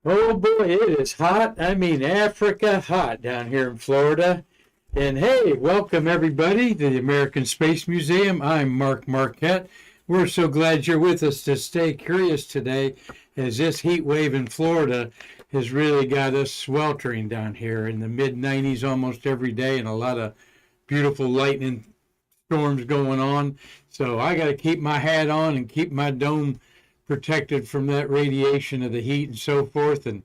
Oh boy, it is hot. I mean, Africa hot down here in Florida. And hey, welcome everybody to the American Space Museum. I'm Marquette. We're so glad you're with us to stay curious today, as this heat wave in Florida has really got us sweltering down here in the mid 90s almost every day, and a lot of beautiful lightning storms going on. So I got to keep my hat on and keep my dome protected from that radiation of the heat and so forth. And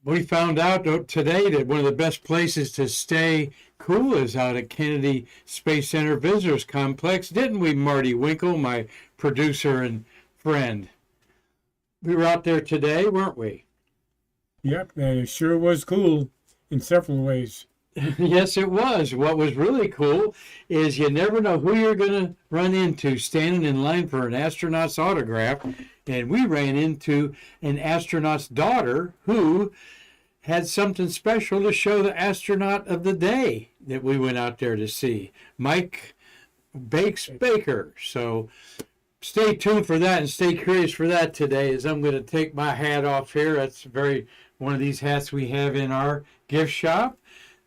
we found out today that one of the best places to stay cool is out at Kennedy Space Center Visitors Complex, didn't we, Marty Winkle, my producer and friend? We were out there today, weren't we? Yep, it sure was cool in several ways. Yes, it was. What was really cool is you never know who you're going to run into standing in line for an astronaut's autograph. And we ran into an astronaut's daughter who had something special to show the astronaut of the day that we went out there to see, Mike Baker. So stay tuned for that and stay curious for that today, as I'm going to take my hat off here. That's one of these hats we have in our gift shop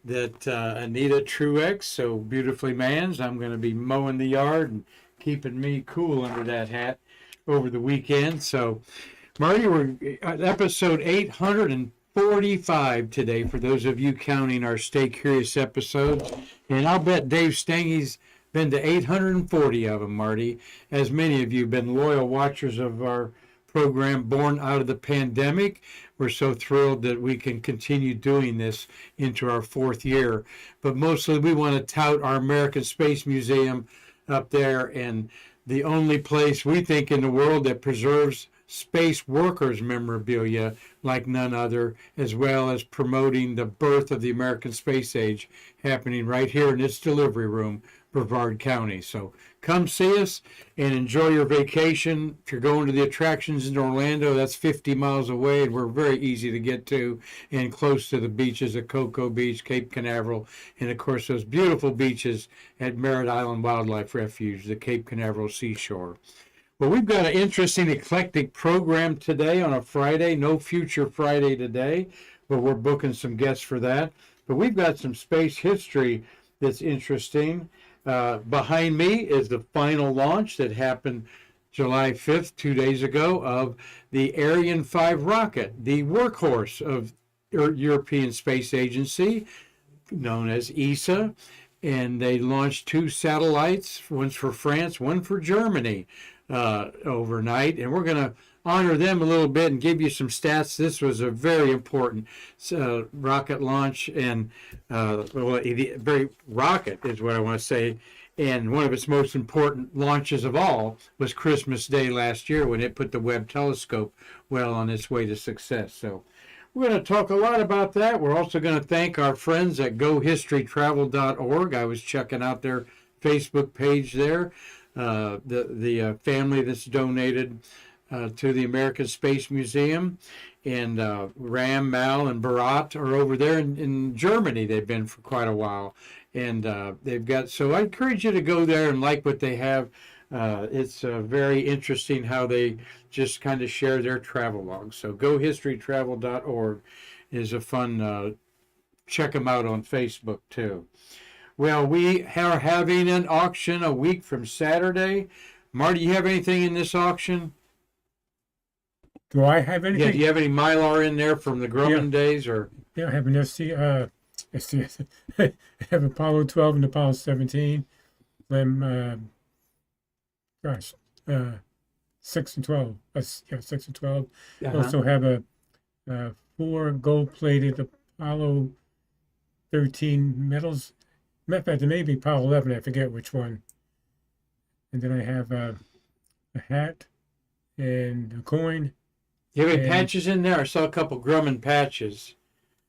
that Anita Truex so beautifully mans. I'm going to be mowing the yard and keeping me cool under that hat over the weekend. So, Marty, we're at episode 845 today, for those of you counting our Stay Curious episodes. And I'll bet Dave Stengy's been to 840 of them, Marty, as many of you have been loyal watchers of our program born out of the pandemic. We're so thrilled that we can continue doing this into our fourth year. But mostly we want to tout our American Space Museum up there, and the only place we think in the world that preserves space workers memorabilia like none other, as well as promoting the birth of the American space age happening right here in this delivery room, Brevard County. So come see us and enjoy your vacation. If you're going to the attractions in Orlando, that's 50 miles away, and we're very easy to get to and close to the beaches at Cocoa Beach, Cape Canaveral, and of course those beautiful beaches at Merritt Island Wildlife Refuge, the Cape Canaveral seashore. Well, we've got an interesting, eclectic program today on a Friday. No Future Friday today, but we're booking some guests for that. But we've got some space history that's interesting. Behind me is the final launch that happened July 5th, 2 days ago, of the Ariane 5 rocket, the workhorse of European Space Agency, known as ESA. And they launched 2 satellites, one's for France, one for Germany, overnight. And we're going to honor them a little bit and give you some stats. This was a very important rocket launch, and very rocket is what I want to say. And one of its most important launches of all was Christmas Day last year, when it put the Webb telescope well on its way to success. So we're going to talk a lot about that. We're also going to thank our friends at GoHistoryTravel.org. I was checking out their Facebook page there. The family that's donated to the American Space Museum, and Ram, Mal, and Barat are over there in Germany. They've been for quite a while, and they've got. So I encourage you to go there and like what they have. It's very interesting how they just kind of share their travel logs. So GoHistoryTravel.org is a fun. Check them out on Facebook too. Well, we are having an auction a week from Saturday. Marty, you have anything in this auction? Do I have anything? Yeah, do you have any Mylar in there from the Grumman days? Or Yeah, I have an I have Apollo 12 and Apollo 17. Then, 6 and 12. 6 and 12. Uh-huh. Also have a 4 gold-plated Apollo 13 medals. Matter of fact, it may be Apollo 11. I forget which one. And then I have a hat and a coin. You have any patches in there? I saw a couple Grumman patches.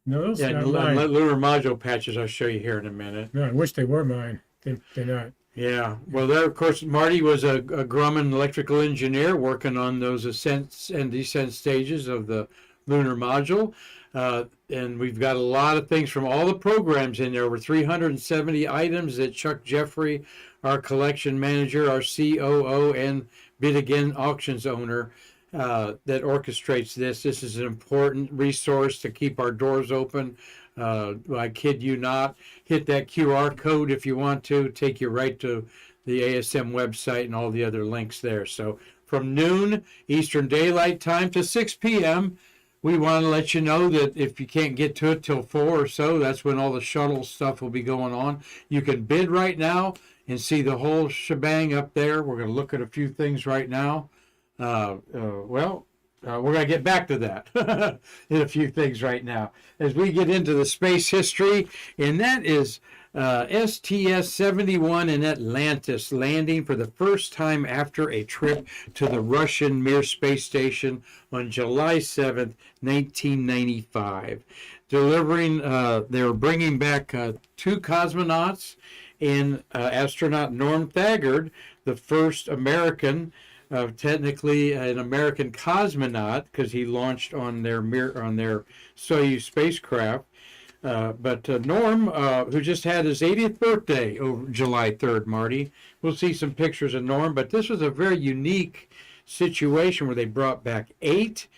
No, those Yeah, are not mine. lunar module patches. I'll show you here in a minute. No, I wish they were mine. They're not. Yeah. Well, there, of course, Marty was a Grumman electrical engineer working on those ascent and descent stages of the lunar module. And we've got a lot of things from all the programs in there. Over 370 items that Chuck Jeffrey, our collection manager, our COO, and Bid Again auctions owner, that orchestrates this. This is an important resource to keep our doors open. I kid you not. Hit that QR code if you want to. Take you right to the ASM website and all the other links there. So from noon Eastern Daylight Time to 6 p.m., we want to let you know that if you can't get to it till 4 or so, that's when all the shuttle stuff will be going on. You can bid right now and see the whole shebang up there. We're going to look at a few things right now. We're going to get back to that in a few things right now as we get into the space history, and that is STS-71 in Atlantis landing for the first time after a trip to the Russian Mir space station on July 7th, 1995. Delivering, they were bringing back 2 cosmonauts and astronaut Norm Thagard, the first American, technically an American cosmonaut, because he launched on their Soyuz spacecraft. But Norm, who just had his 80th birthday over July 3rd, Marty. We'll see some pictures of Norm, but this was a very unique situation where they brought back 8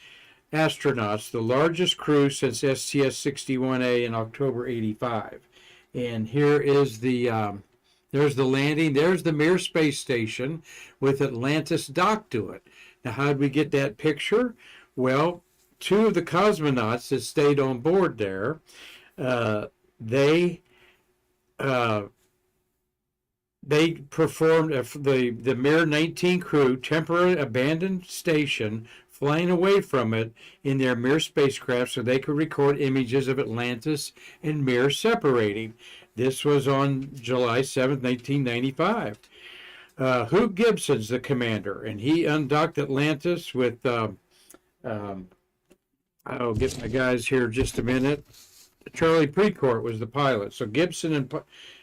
astronauts, the largest crew since STS-61A in October 85. And here is there's the landing. There's the Mir space station with Atlantis docked to it. Now, how did we get that picture? Well, 2 of the cosmonauts that stayed on board there, they performed the Mir 19 crew temporarily abandoned station, flying away from it in their Mir spacecraft so they could record images of Atlantis and Mir separating. This was on July 7th, 1995. Hoop Gibson's the commander, and he undocked Atlantis with, I'll get my guys here just a minute. Charlie Precourt was the pilot. So Gibson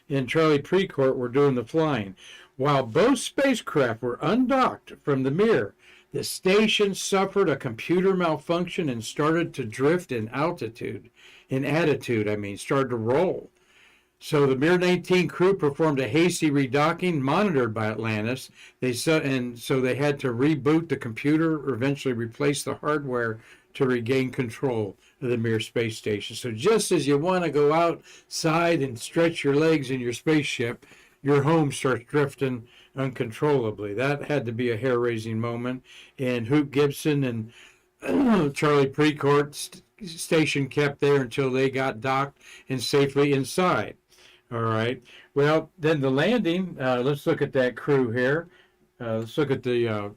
and Charlie Precourt were doing the flying. While both spacecraft were undocked from the Mir, the station suffered a computer malfunction and started to drift in attitude, started to roll. So the Mir 19 crew performed a hasty redocking monitored by Atlantis. So they had to reboot the computer or eventually replace the hardware to regain control of the Mir space station. So just as you want to go outside and stretch your legs in your spaceship, your home starts drifting uncontrollably. That had to be a hair-raising moment. And Hoop Gibson and Charlie Precourt station kept there until they got docked and safely inside. All right. Well, then the landing, let's look at that crew here. Let's look at the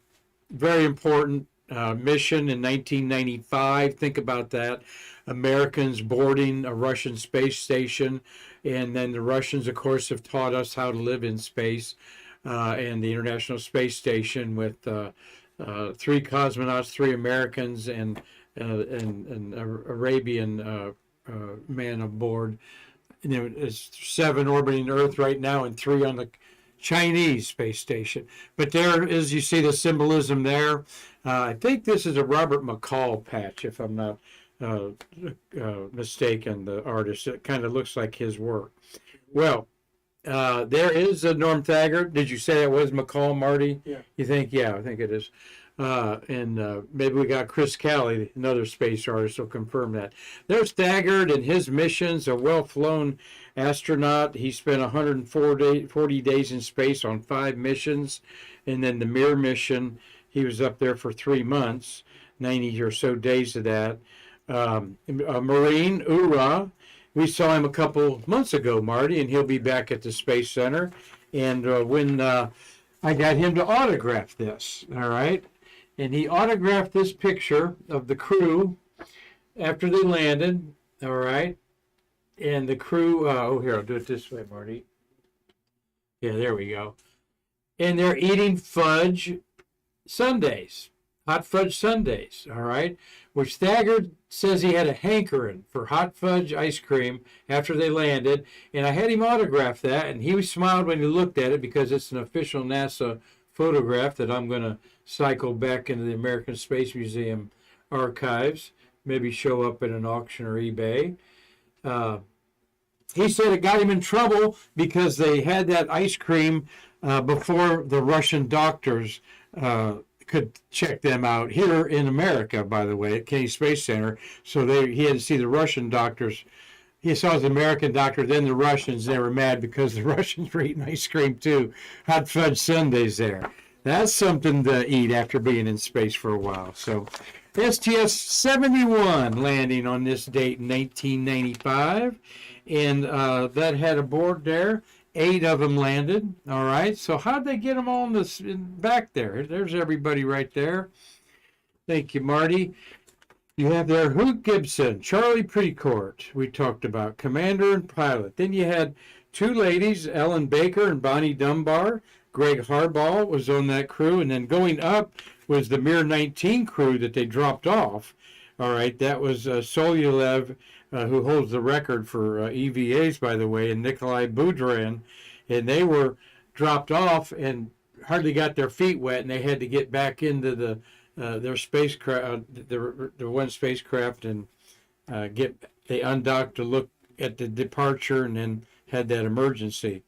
very important mission in 1995. Think about that. Americans boarding a Russian space station. And then the Russians, of course, have taught us how to live in space and the International Space Station with 3 cosmonauts, 3 Americans, and an Arabian man aboard. And there's 7 orbiting Earth right now and 3 on the Chinese space station. But there is, you see the symbolism there. I think this is a Robert McCall patch, if I'm not mistaken, the artist. It kind of looks like his work. Well, there is a Norm Thagard. Did you say it was McCall, Marty? Yeah. You think? Yeah, I think it is. And maybe we got Chris Calley, another space artist, will confirm that. There's Thagard and his missions, a well-flown astronaut. He spent 140 days in space on 5 missions. And then the Mir mission, he was up there for 3 months, 90 or so days of that. A Marine, Ura, we saw him a couple months ago, Marty, and he'll be back at the Space Center. And when I got him to autograph this, all right? And he autographed this picture of the crew after they landed, all right? And the crew, here, I'll do it this way, Marty. Yeah, there we go. And they're eating fudge sundaes, hot fudge sundaes, all right? Which Thagard says he had a hankering for hot fudge ice cream after they landed. And I had him autograph that, and he smiled when he looked at it because it's an official NASA photograph that I'm going to cycle back into the American Space Museum archives, maybe show up at an auction or eBay. He said it got him in trouble because they had that ice cream before the Russian doctors could check them out here in America, by the way, at Kennedy Space Center. So he had to see the Russian doctors. He saw the American doctor, then the Russians. They were mad because the Russians were eating ice cream too. Hot fudge sundaes there. That's something to eat after being in space for a while. So STS-71 landing on this date in 1995. And that had a board there. 8 of them landed. All right. So how'd they get them all in this back there? There's everybody right there. Thank you, Marty. You have there Hoot Gibson, Charlie Precourt, we talked about, commander and pilot. Then you had 2 ladies, Ellen Baker and Bonnie Dunbar. Greg Harbaugh was on that crew. And then going up was the Mir 19 crew that they dropped off. All right, that was Solyulev, who holds the record for EVAs, by the way, and Nikolai Budrin. And they were dropped off and hardly got their feet wet, and they had to get back into their spacecraft, the one spacecraft, and they undocked to look at the departure, and then had that emergency.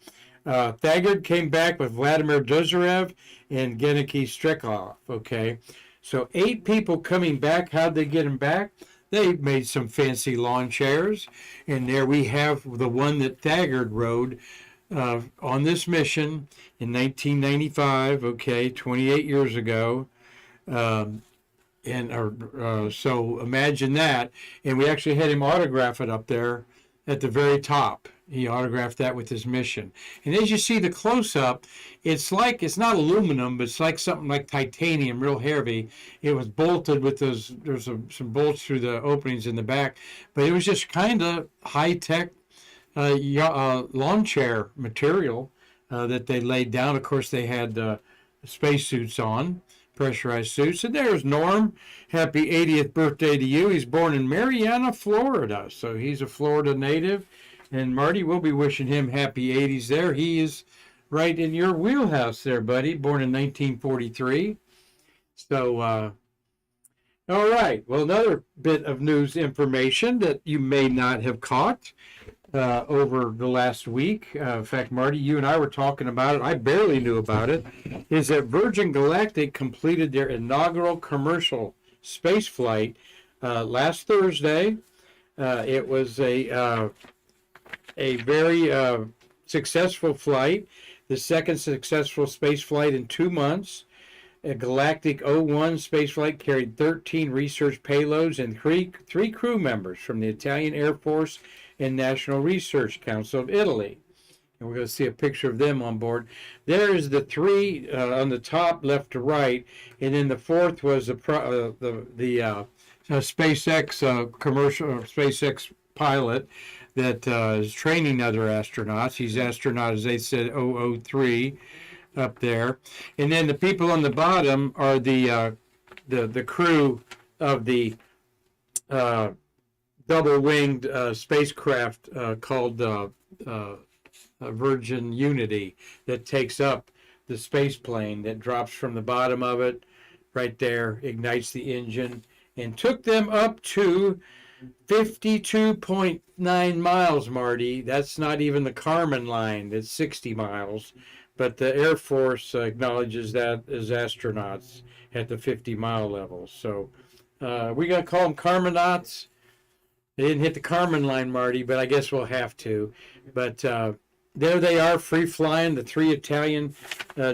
Thagard came back with Vladimir Dozarev and Gennady Strelkov. Okay, so 8 people coming back. How'd they get them back? They made some fancy lawn chairs, and there we have the one that Thagard rode on this mission in 1995. Okay, 28 years ago. So imagine that. And we actually had him autograph it up there at the very top. He autographed that with his mission. And as you see the close-up, it's not aluminum, but it's like something like titanium, real heavy. It was bolted with there's some bolts through the openings in the back. But it was just kind of high-tech lawn chair material that they laid down. Of course, they had spacesuits on, pressurized suits. And there's Norm. Happy 80th birthday to you. He's born in Marianna, Florida. So he's a Florida native. And Marty, we'll be wishing him happy 80s there. He is right in your wheelhouse there, buddy. Born in 1943. So, all right. Well, another bit of news information that you may not have caught over the last week. In fact, Marty, you and I were talking about it. I barely knew about it. Is that Virgin Galactic completed their inaugural commercial space flight last Thursday. It was a very successful flight, the second successful space flight in 2 months. A Galactic 01 spaceflight carried 13 research payloads and three crew members from the Italian Air Force and National Research Council of Italy. And we're going to see a picture of them on board. There is the 3 on the top, left to right, and then the 4th was the SpaceX commercial SpaceX pilot that is training other astronauts. He's astronaut, as they said, 003 up there. And then the people on the bottom are the crew of the double-winged spacecraft called Virgin Unity that takes up the space plane that drops from the bottom of it right there, ignites the engine, and took them up to 52.9 miles, Marty. That's not even the Kármán line. That's 60 miles. But the Air Force acknowledges that as astronauts at the 50-mile level. So we're going to call them Kármánauts. They didn't hit the Kármán line, Marty, but I guess we'll have to. But there they are, free-flying, the 3 Italian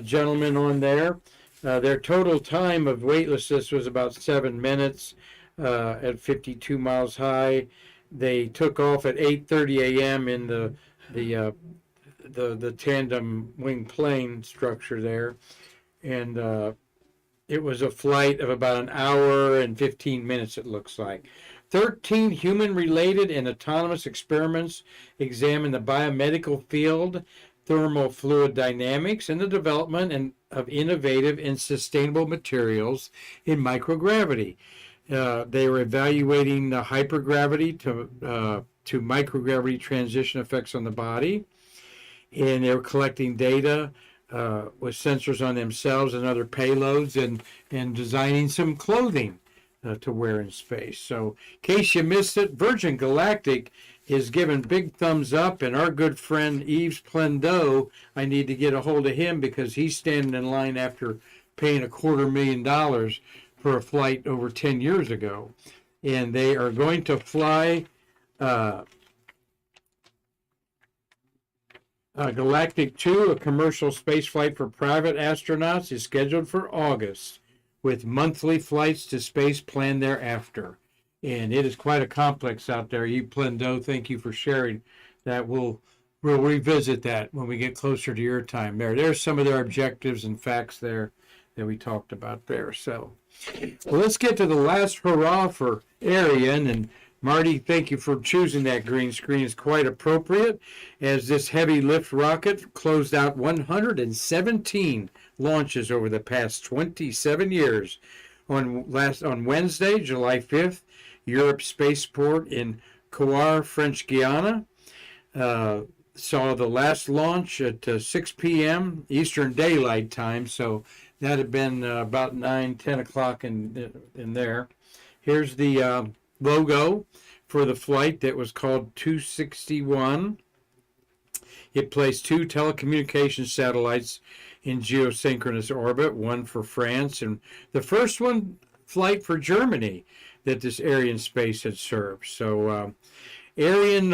gentlemen on there. Their total time of weightlessness was about 7 minutes. At 52 miles high. They took off at 8:30 a.m. in the tandem wing plane structure there, and it was a flight of about an hour and 15 minutes, it looks like. 13 human-related and autonomous experiments examined the biomedical field, thermal fluid dynamics, and the development of innovative and sustainable materials in microgravity. They were evaluating the hypergravity to microgravity transition effects on the body, and they were collecting data with sensors on themselves and other payloads, and designing some clothing to wear in space. So, in case you missed it, Virgin Galactic is giving big thumbs up, and our good friend Yves Plendeau, I need to get a hold of him because he's standing in line after paying $250,000 for a flight over 10 years ago. And they are going to fly Galactic 2, a commercial space flight for private astronauts, is scheduled for August, with monthly flights to space planned thereafter. And it is quite a complex out there. You, Plendo, thank you for sharing that. We'll revisit that when we get closer to your time there. There's some of their objectives and facts there that we talked about there. So well, let's get to the last hurrah for Arian. And Marty, thank you for choosing that green screen. It's quite appropriate, as this heavy lift rocket closed out 117 launches over the past 27 years. On Wednesday, July 5th, Europe's spaceport in Coire, French Guiana, saw the last launch at 6 p.m. Eastern Daylight Time, so that had been about 10 o'clock in there. Here's the logo for the flight that was called 261. It placed 2 telecommunications satellites in geosynchronous orbit, one for France, and the first flight for Germany that this Ariane space had served. So Ariane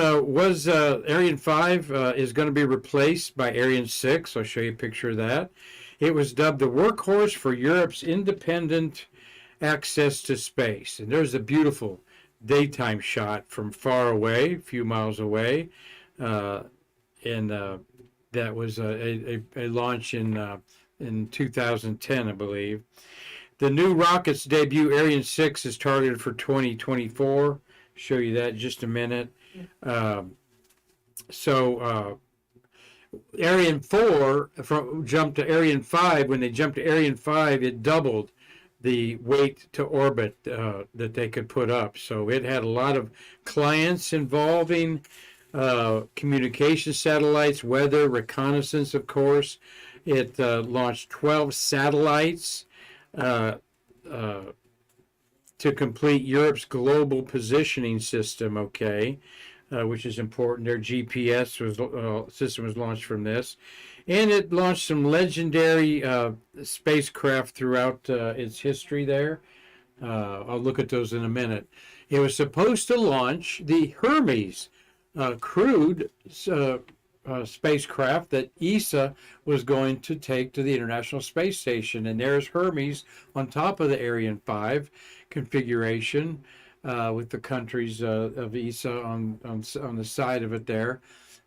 5 is going to be replaced by Ariane 6. I'll show you a picture of that. It was dubbed the workhorse for Europe's independent access to space. And there's a beautiful daytime shot from far away, a few miles away. That was a launch in 2010, I believe. The new rocket's debut, Ariane 6, is targeted for 2024. Show you that in just a minute. Ariane 4 jumped to Ariane 5. When they jumped to Ariane 5, it doubled the weight to orbit that they could put up. So it had a lot of clients involving communication satellites, weather, reconnaissance, of course. It launched 12 satellites to complete Europe's global positioning system, which is important. Their GPS system was launched from this. And it launched some legendary spacecraft throughout its history there. I'll look at those in a minute. It was supposed to launch the Hermes crewed spacecraft that ESA was going to take to the International Space Station. And there's Hermes on top of the Ariane 5 configuration with the countries of ESA on the side of it there.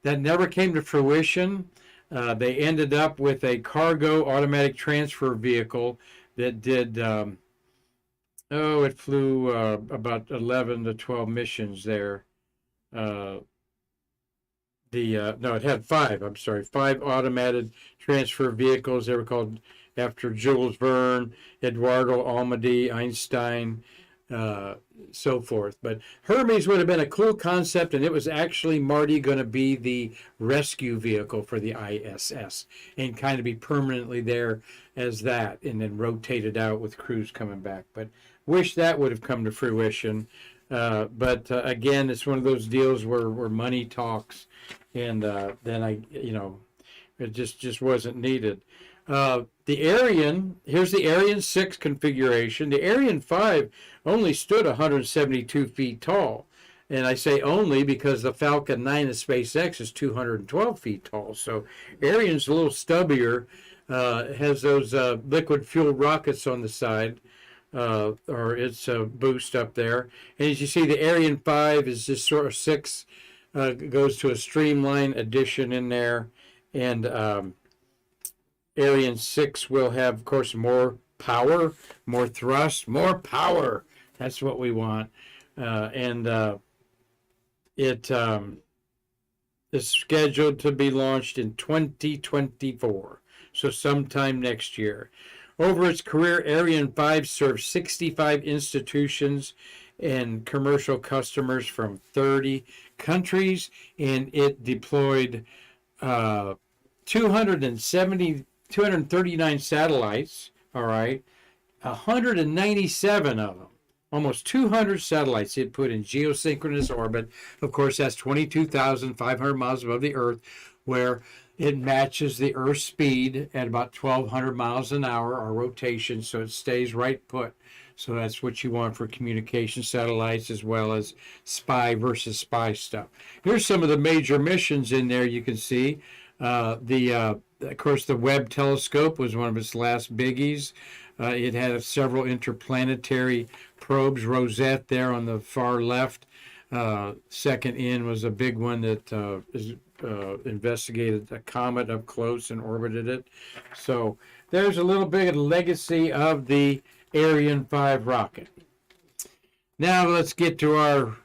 That never came to fruition. They ended up with a cargo automatic transfer vehicle that did, it flew about 11 to 12 missions there. It had 5, 5 automated transfer vehicles. They were called after Jules Verne, Eduardo Almadi, Einstein, so forth. But Hermes would have been a cool concept, and it was actually, Marty, going to be the rescue vehicle for the ISS and kind of be permanently there as that, and then rotated out with crews coming back. But wish that would have come to fruition. But again, it's one of those deals where money talks, and then it just wasn't needed. The Ariane, here's the Ariane 6 configuration. The Ariane 5 only stood 172 feet tall. And I say only because the Falcon 9 of SpaceX is 212 feet tall. So Ariane's a little stubbier, has those liquid fuel rockets on the side, or its boost up there. And as you see, the Ariane 5 is just sort of 6, goes to a streamlined addition in there. And Ariane 6 will have, of course, more power, more thrust, more power. That's what we want. It is scheduled to be launched in 2024, so sometime next year. Over its career, Ariane 5 served 65 institutions and commercial customers from 30 countries, and it deployed 239 satellites, 197 of them, almost 200 satellites it put in geosynchronous orbit. Of course, that's 22,500 miles above the Earth, where It matches the Earth's speed at about 1,200 miles an hour, our rotation, so it stays right put. So that's what you want for communication satellites as well as spy versus spy stuff. Here's some of the major missions in there you can see. Of course, the Webb telescope was one of its last biggies. It had several interplanetary probes. Rosette there on the far left. Second in was a big one that investigated a comet up close and orbited it. So there's a little bit of legacy of the Ariane 5 rocket. Now let's get to our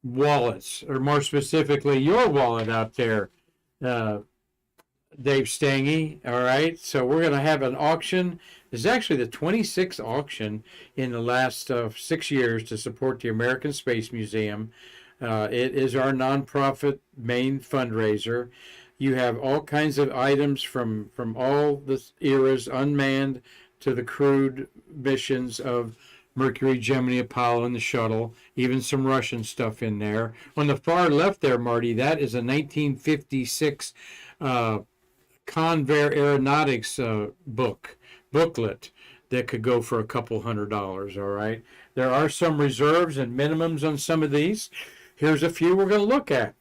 wallets, or more specifically, your wallet out there, Dave Stange. All right, so we're going to have an auction. This is actually the 26th auction in the last 6 years to support the American Space Museum. It is our nonprofit main fundraiser. You have all kinds of items from all the eras, unmanned to the crewed missions of Mercury, Gemini, Apollo, and the shuttle, even some Russian stuff in there. On the far left there, Marty, that is a 1956 Convair Aeronautics booklet that could go for a couple $100, all right? There are some reserves and minimums on some of these. Here's a few we're going to look at.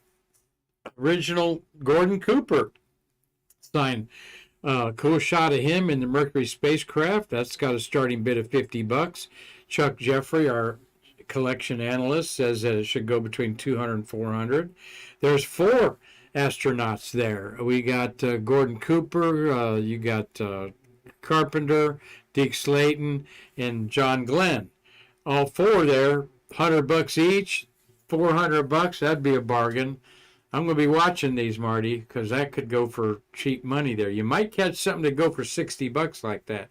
Original Gordon Cooper signed. Cool shot of him in the Mercury spacecraft. That's got a starting bid of $50. Chuck Jeffrey, our collection analyst, says that it should go between $200 and $400. There's 4 astronauts there. We got Gordon Cooper, you got Carpenter, Deke Slayton, and John Glenn. All 4 there, $100 each, $400. That'd be a bargain. I'm going to be watching these, Marty, because that could go for cheap money there. You might catch something to go for $60 like that.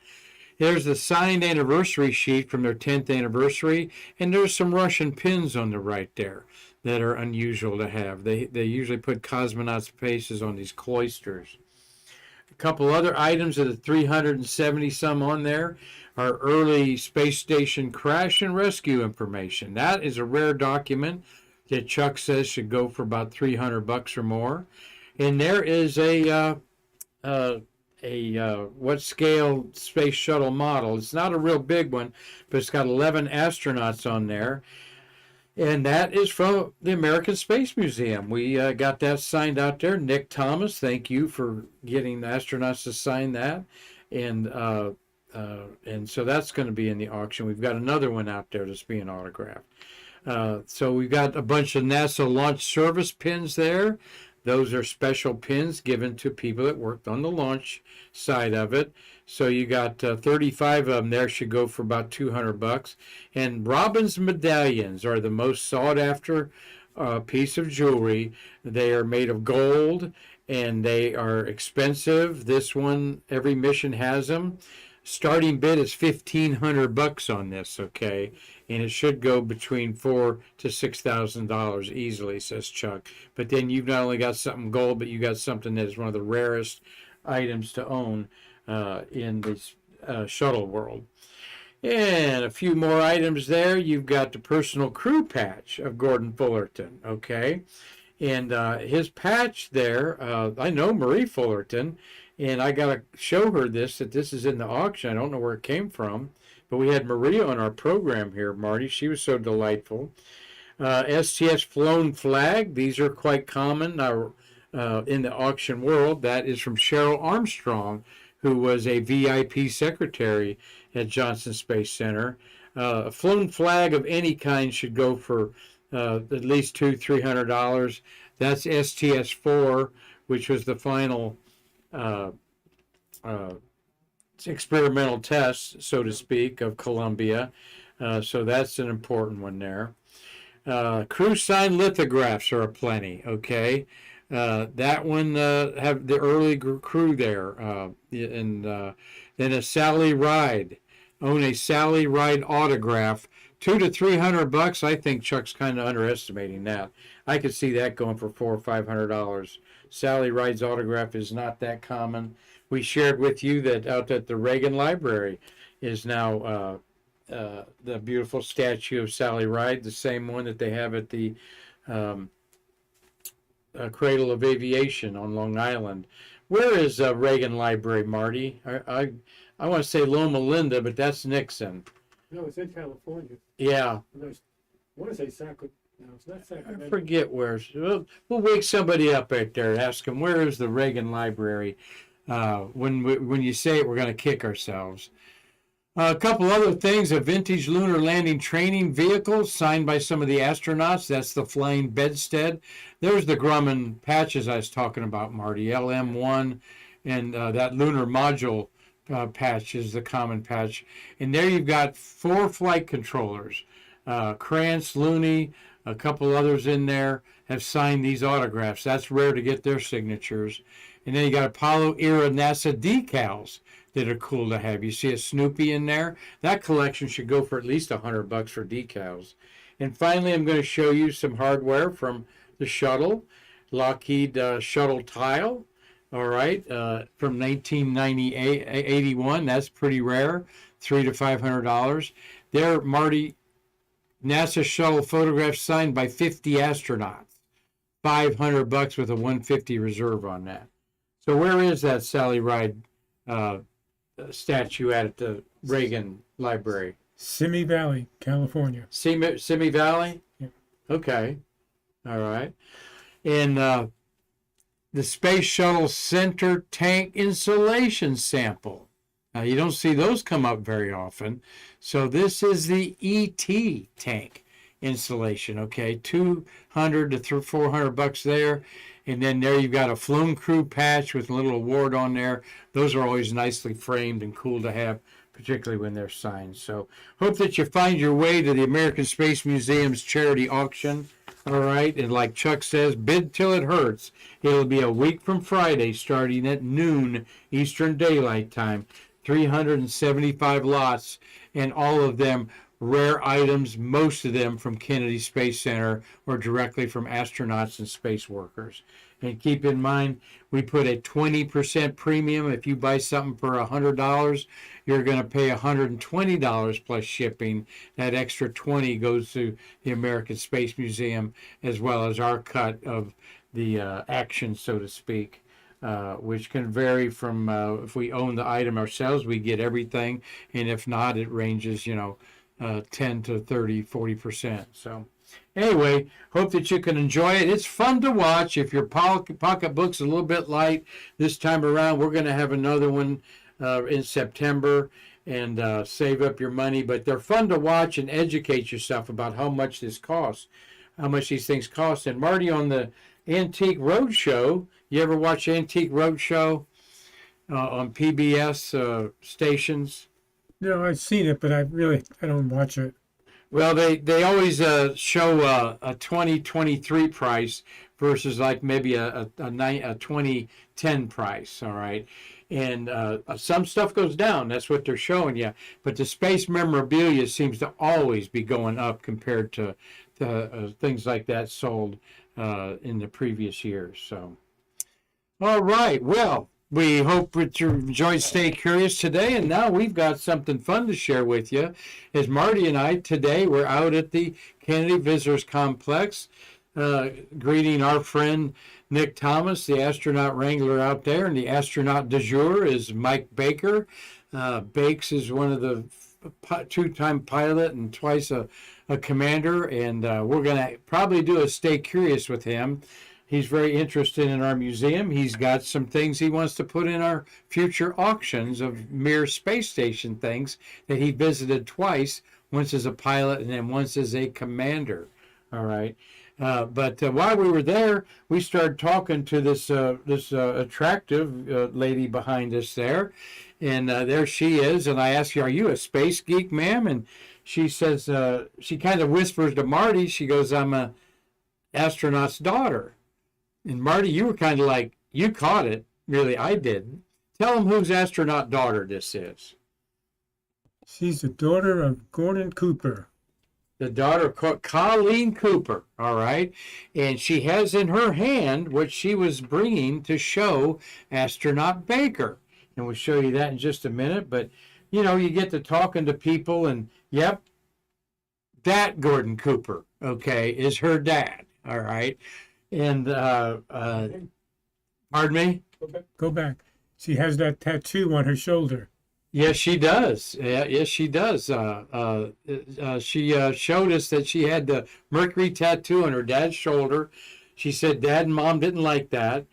There's the signed anniversary sheet from their 10th anniversary, and there's some Russian pins on the right there that are unusual to have. They usually put cosmonauts' faces on these cloisters. A couple other items of the 370 some on there are early space station crash and rescue information. That is a rare document that Chuck says should go for about $300 or more. And there is a what scale space shuttle model. It's not a real big one, but it's got 11 astronauts on there. And that is from the American Space Museum. We got that signed out there. Nick Thomas, thank you for getting the astronauts to sign that. And so that's going to be in the auction. We've got another one out there that's being autographed. So we've got a bunch of NASA launch service pins there. Those are special pins given to people that worked on the launch side of it. So you got 35 of them there, should go for about $200. And Robin's medallions are the most sought after piece of jewelry. They are made of gold and they are expensive. This one, every mission has them. Starting bid is $1,500 on this, okay? And it should go between $4,000 to $6,000 easily, says Chuck. But then you've not only got something gold, but you got something that is one of the rarest items to own in this shuttle world. And a few more items there. You've got the personal crew patch of Gordon Fullerton, okay? And his patch there, I know Marie Fullerton, and I got to show her this, that this is in the auction. I don't know where it came from, but we had Maria on our program here, Marty. She was so delightful. STS flown flag. These are quite common in the auction world. That is from Cheryl Armstrong, who was a VIP secretary at Johnson Space Center. A flown flag of any kind should go for at least $200-300. That's STS-4, which was the final experimental test, so to speak, of Columbia. So that's an important one there. Crew sign lithographs are aplenty, okay? That one have the early crew there. And then a Sally Ride. Own a Sally Ride autograph. $200 to $300. I think Chuck's kind of underestimating that. I could see that going for $400 or $500. Sally Ride's autograph is not that common. We shared with you that out at the Reagan Library is now the beautiful statue of Sally Ride, the same one that they have at the cradle of aviation on Long Island. Where is Reagan Library, Marty? I want to say Loma Linda, but that's Nixon. No, it's in California. Yeah. I want to say Sacramento. No, it's not I Sacramento. forget where. We'll wake somebody up right there and ask them, where is the Reagan Library? When you say it, we're going to kick ourselves. A couple other things, a vintage lunar landing training vehicle signed by some of the astronauts. That's the flying bedstead. There's the Grumman patches I was talking about, Marty, LM1, and that lunar module patch is the common patch. And there you've got 4 flight controllers. Krantz, Looney, a couple others in there have signed these autographs. That's rare to get their signatures. And then you got Apollo era NASA decals that are cool to have. You see a Snoopy in there. That collection should go for at least $100 for decals. And finally, I'm going to show you some hardware from the shuttle, Lockheed shuttle tile. All right, from 1981. That's pretty rare, $300 to $500. There, Marty, NASA shuttle photographs signed by 50 astronauts. $500 with a 150 reserve on that. So where is that Sally Ride statue at the Reagan Library? Simi Valley, California. Simi Valley? Yeah. Okay. All right. And the Space Shuttle Center tank insulation sample. Now, you don't see those come up very often. So this is the ET tank insulation, okay? $200 to $400 there. And then there you've got a Flume Crew patch with a little award on there. Those are always nicely framed and cool to have, particularly when they're signed. So hope that you find your way to the American Space Museum's charity auction. All right, and like Chuck says, bid till it hurts. It'll be a week from Friday, starting at noon Eastern Daylight Time. 375 lots, and all of them rare items, most of them from Kennedy Space Center or directly from astronauts and space workers. And keep in mind, we put a 20% premium. If you buy something for $100, you're going to pay $120 plus shipping. That extra 20 goes to the American Space Museum, as well as our cut of the action, so to speak, which can vary from if we own the item ourselves, we get everything. And if not, it ranges, 10 to 30, 40%. So anyway, hope that you can enjoy it. It's fun to watch. If your pocketbook's a little bit light this time around, we're going to have another one in September, and save up your money. But they're fun to watch and educate yourself about how much this costs, how much these things cost. And Marty, on the Antique Roadshow, you ever watch Antique Roadshow on PBS stations? No, I've seen it, but I don't watch it. Well, they always show a 2023 price versus like maybe a 2010 price, all right? And some stuff goes down. That's what they're showing you. But the space memorabilia seems to always be going up compared to things like that sold in the previous years. So, all right. Well, we hope that you enjoyed Stay Curious today, and now we've got something fun to share with you. As Marty and I today, we're out at the Kennedy Visitors Complex, greeting our friend Nick Thomas, the astronaut wrangler out there, and the astronaut du jour is Mike Baker. Bakes is one of the two-time pilot and twice a commander, and we're going to probably do a Stay Curious with him. He's very interested in our museum. He's got some things he wants to put in our future auctions of Mir space station things that he visited twice, once as a pilot and then once as a commander. All right. But while we were there, we started talking to this attractive lady behind us there. And there she is. And I asked her, "Are you a space geek, ma'am?" And she says, she kind of whispers to Marty, she goes, "I'm a astronaut's daughter." And Marty, you were kind of like, you caught it. Really, I didn't. Tell them whose astronaut daughter this is. She's the daughter of Gordon Cooper. The daughter of Colleen Cooper, all right? And she has in her hand what she was bringing to show astronaut Baker. And we'll show you that in just a minute. But, you get to talking to people, and, yep, that Gordon Cooper, okay, is her dad, all right? And pardon me. Go back. She has that tattoo on her shoulder. Yes, she does. Yeah, yes, she does. She showed us that she had the Mercury tattoo on her dad's shoulder. She said Dad and Mom didn't like that.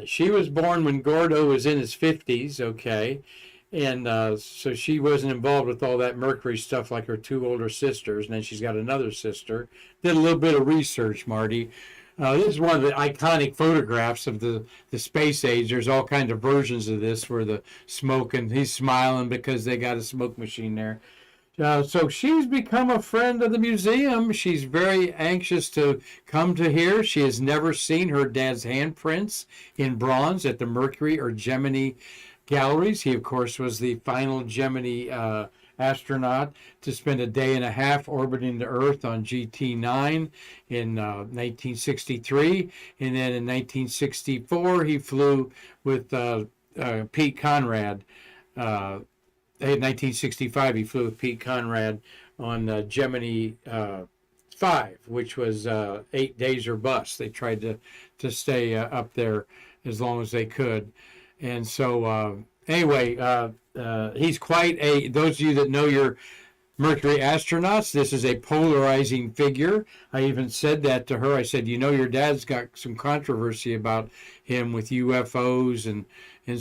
She was born when Gordo was in his 50s, okay? And so she wasn't involved with all that Mercury stuff like her two older sisters. And then she's got another sister. Did a little bit of research, Marty. This is one of the iconic photographs of the space age. There's all kinds of versions of this where the smoke and he's smiling because they got a smoke machine there. So she's become a friend of the museum. She's very anxious to come to here. She has never seen her dad's handprints in bronze at the Mercury or Gemini galleries. He, of course, was the final Gemini astronaut to spend a day and a half orbiting the Earth on GT9 in 1963. And then in 1964, he flew with Pete Conrad. In 1965, he flew with Pete Conrad on Gemini 5, which was 8 days or bust. They tried to stay up there as long as they could. And so, anyway, he's quite those of you that know your Mercury astronauts, this is a polarizing figure. I even said that to her. I said, you know, your dad's got some controversy about him with UFOs and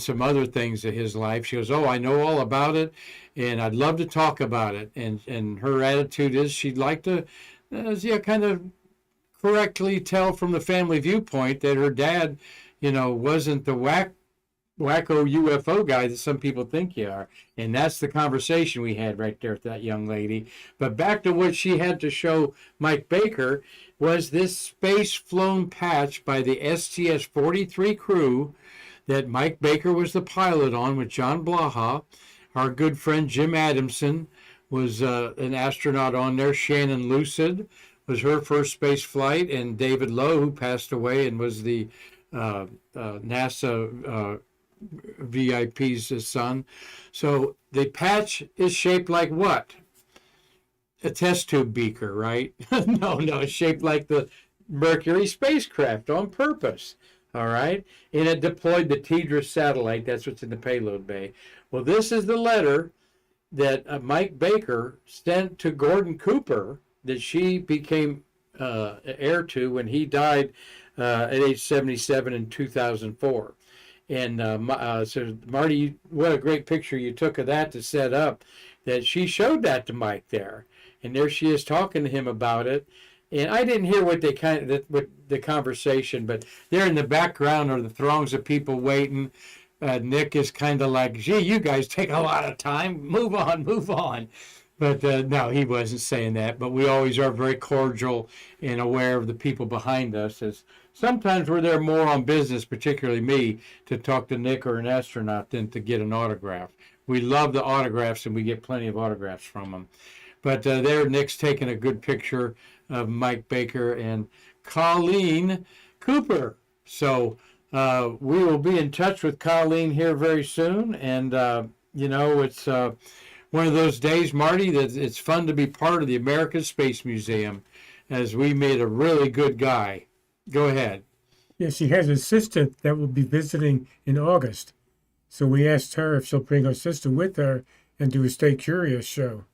some other things of his life. She goes, oh, I know all about it, and I'd love to talk about it. And her attitude is she'd like to, kind of correctly tell from the family viewpoint that her dad, wasn't the wacko UFO guy that some people think you are. And that's the conversation we had right there with that young lady. But back to what she had to show Mike Baker was this space-flown patch by the STS-43 crew that Mike Baker was the pilot on with John Blaha. Our good friend Jim Adamson was an astronaut on there. Shannon Lucid was her first space flight, and David Lowe, who passed away and was the NASA VIP's son. So the patch is shaped like what? A test tube beaker, right? No, it's shaped like the Mercury spacecraft on purpose. All right. And it deployed the TDRS satellite. That's what's in the payload bay. Well, this is the letter that Mike Baker sent to Gordon Cooper that she became heir to when he died at age 77 in 2004. And so, Marty, what a great picture you took of that to set up that she showed that to Mike there. And there she is talking to him about it. And I didn't hear what the conversation, but there in the background are the throngs of people waiting. Nick is kind of like, gee, you guys take a lot of time. Move on. But no, he wasn't saying that. But we always are very cordial and aware of the people behind us. As sometimes we're there more on business, particularly me, to talk to Nick or an astronaut than to get an autograph. We love the autographs, and we get plenty of autographs from them. But there, Nick's taking a good picture of Mike Baker and Colleen Cooper. So we will be in touch with Colleen here very soon. And, it's one of those days, Marty, that it's fun to be part of the American Space Museum, as we made a really good guy. Go ahead. Yeah, she has a sister that will be visiting in August. So we asked her if she'll bring her sister with her and do a Stay Curious show.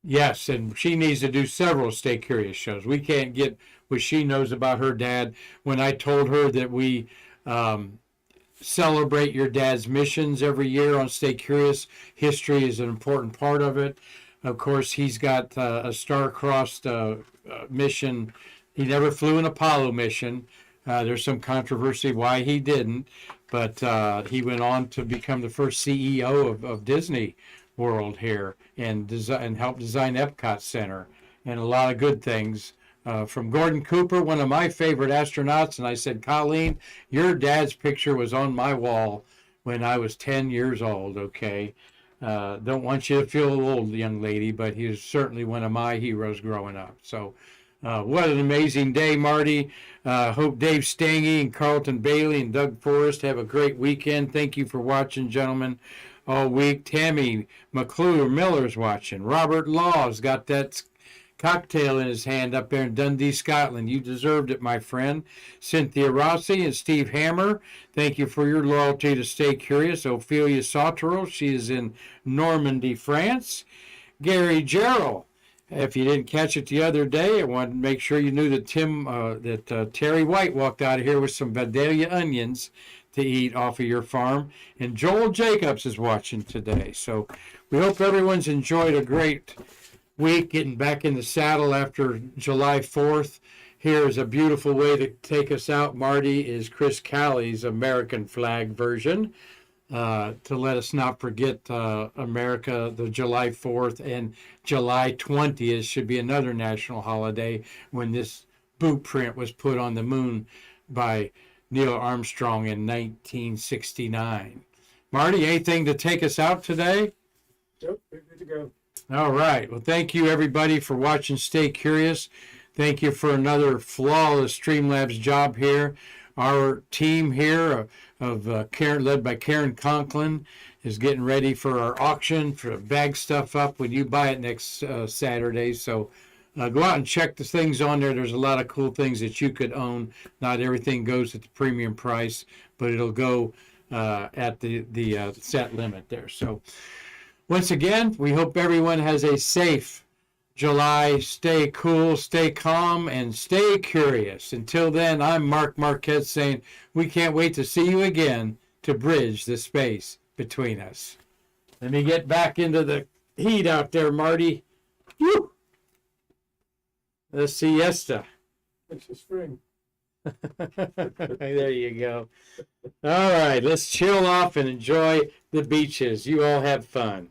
Yes, and she needs to do several Stay Curious shows. We can't get what she knows about her dad. When I told her that we celebrate your dad's missions every year on Stay Curious, history is an important part of it. Of course, he's got a star-crossed mission. He never flew an Apollo mission. There's some controversy why he didn't, but he went on to become the first CEO of Disney World here and helped design Epcot Center and a lot of good things. From Gordon Cooper, one of my favorite astronauts, and I said, Colleen, your dad's picture was on my wall when I was 10 years old, okay? Don't want you to feel old, young lady, but he was certainly one of my heroes growing up. So what an amazing day, Marty. Hope Dave Stange and Carlton Bailey and Doug Forrest have a great weekend. Thank you for watching, gentlemen, all week. Tammy McClure Miller's watching. Robert Law's got that cocktail in his hand up there in Dundee, Scotland. You deserved it, my friend. Cynthia Rossi and Steve Hammer, thank you for your loyalty to Stay Curious. Ophelia Sauterelle, she is in Normandy, France. Gary Gerald, if you didn't catch it the other day, I wanted to make sure you knew that Terry White walked out of here with some Vidalia onions to eat off of your farm. And Joel Jacobs is watching today. So we hope everyone's enjoyed a great week getting back in the saddle after July 4th. Here is a beautiful way to take us out, Marty, is Chris Callie's American flag version. To let us not forget America, the July 4th and July 20th should be another national holiday when this boot print was put on the moon by Neil Armstrong in 1969. Marty, anything to take us out today? Nope, we're good to go. All right. Well, thank you, everybody, for watching Stay Curious. Thank you for another flawless Streamlabs job here. Our team here of Karan, led by Karan Conklin, is getting ready for our auction for bag stuff up when you buy it next Saturday. So go out and check the things on there. There's a lot of cool things that you could own. Not everything goes at the premium price, but it'll go at the set limit there. So once again, we hope everyone has a safe July. Stay cool, stay calm, and stay curious. Until then, I'm Marquette saying we can't wait to see you again to bridge the space between us. Let me get back into the heat out there, Marty. Woo! The siesta. It's the spring. There you go. All right, let's chill off and enjoy the beaches. You all have fun.